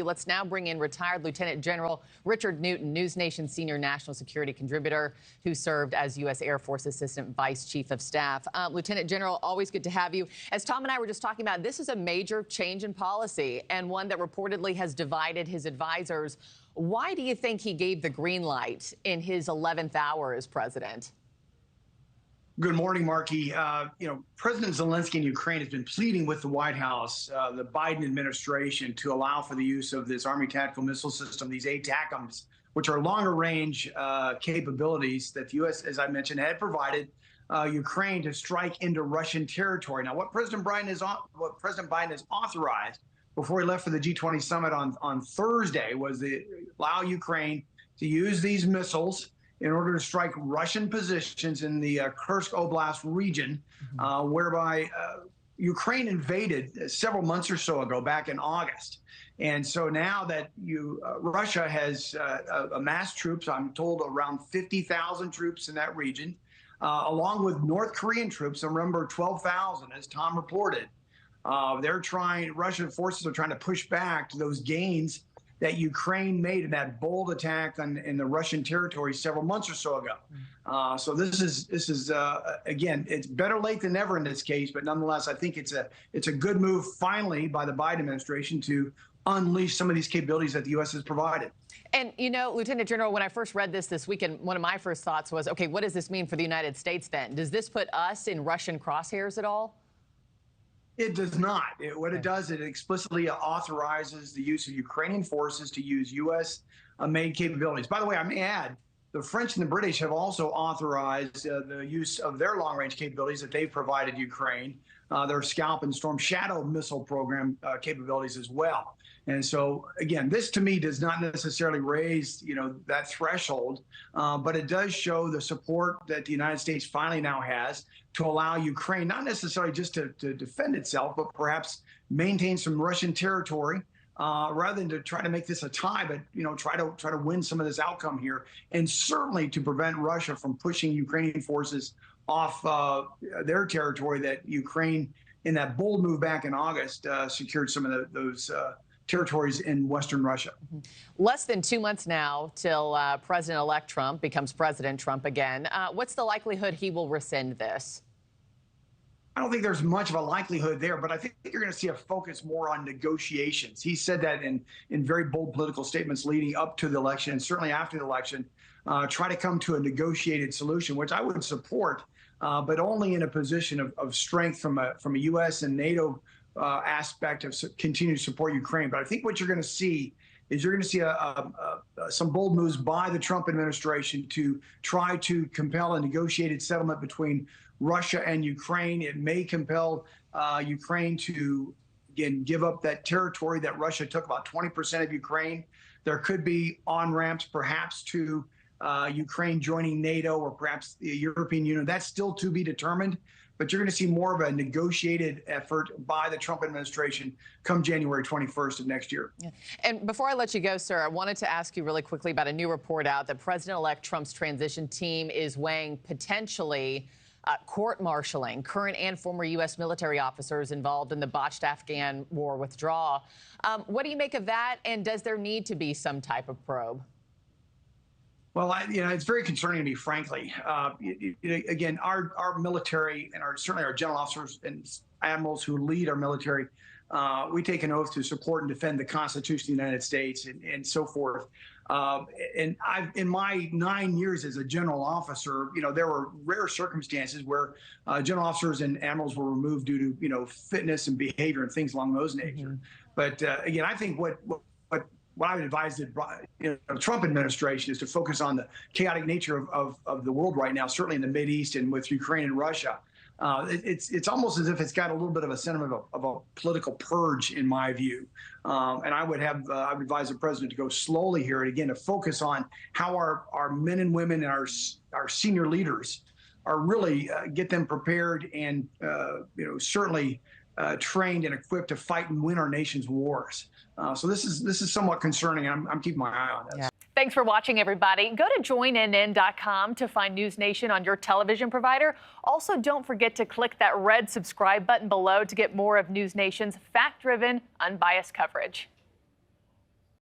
Let's now bring in retired Lieutenant General Richard Newton, NewsNation senior national security contributor who served as U.S. Air Force Assistant Vice Chief of Staff. Lieutenant General, always good to have you. As Tom and I were just talking about, this is a major change in policy and one that reportedly has divided his advisors. Why do you think he gave the green light in his 11th hour as president? Good morning, Markie. President Zelensky in Ukraine has been pleading with the White House, the Biden administration, to allow for the use of this Army tactical missile system, these ATACMs, which are longer range capabilities that the U.S., as I mentioned, had provided Ukraine to strike into Russian territory. Now, what President Biden has authorized before he left for the G20 summit on Thursday was to allow Ukraine to use these missiles in order to strike Russian positions in the Kursk Oblast region, whereby Ukraine invaded several months or so ago, back in August. And so now that Russia has amassed troops, I'm told around 50,000 troops in that region, along with North Korean troops, I remember 12,000, as Tom reported. Russian forces are trying to push back to those gains that Ukraine made in that bold attack in the Russian territory several months or so ago. So this is again, it's better late than never in this case, but nonetheless, I think it's a good move finally by the Biden administration to unleash some of these capabilities that the U.S. has provided. And, Lieutenant General, when I first read this weekend, one of my first thoughts was, okay, what does this mean for the United States then? Does this put us in Russian crosshairs at all? It does not. What it does, it explicitly authorizes the use of Ukrainian forces to use U.S.-made capabilities. By the way, I may add, the French and the British have also authorized the use of their long-range capabilities that they've provided Ukraine, their Scalp and Storm Shadow missile program capabilities as well. And so, again, this to me does not necessarily raise, that threshold, but it does show the support that the United States finally now has to allow Ukraine not necessarily just to defend itself, but perhaps maintain some Russian territory, rather than to try to make this a tie, but try to win some of this outcome here, and certainly to prevent Russia from pushing Ukrainian forces off their territory that Ukraine, in that bold move back in August, secured some of those territories in Western Russia. Less than 2 months now till President-elect Trump becomes President Trump again. What's the likelihood he will rescind this? I don't think there's much of a likelihood there, but I think you're going to see a focus more on negotiations. He said that in very bold political statements leading up to the election, and certainly after the election, try to come to a negotiated solution, which I would support, but only in a position of strength from a U.S. and NATO aspect of continue to support Ukraine. But I think what you're going to see is some bold moves by the Trump administration to try to compel a negotiated settlement between Russia and Ukraine. It may compel Ukraine to, again, give up that territory that Russia took, about 20% of Ukraine. There could be on-ramps perhaps to Ukraine joining NATO or perhaps the European Union. That's still to be determined. But you're going to see more of a negotiated effort by the Trump administration come January 21st of next year. Yeah. And before I let you go, sir, I wanted to ask you really quickly about a new report out that President-elect Trump's transition team is weighing potentially court-martialing current and former U.S. military officers involved in the botched Afghan war withdrawal. What do you make of that, and does there need to be some type of probe? Well, it's very concerning to me, frankly. Again, our military and certainly our general officers and admirals who lead our military, we take an oath to support and defend the Constitution of the United States and so forth. And in my 9 years as a general officer, there were rare circumstances where general officers and admirals were removed due to, fitness and behavior and things along those nature. But again, I think what I would advise the Trump administration is to focus on the chaotic nature of the world right now, certainly in the Mideast and with Ukraine and Russia. It's almost as if it's got a little bit of a sentiment of a political purge, in my view. And I would advise the president to go slowly here, and again, to focus on how our men and women and our senior leaders are really get them prepared and certainly trained and equipped to fight and win our nation's wars. So this is somewhat concerning. I'm keeping my eye on this. Yeah. Thanks for watching, everybody. Go to joinnn.com to find NewsNation on your television provider. Also, don't forget to click that red subscribe button below to get more of NewsNation's fact-driven, unbiased coverage.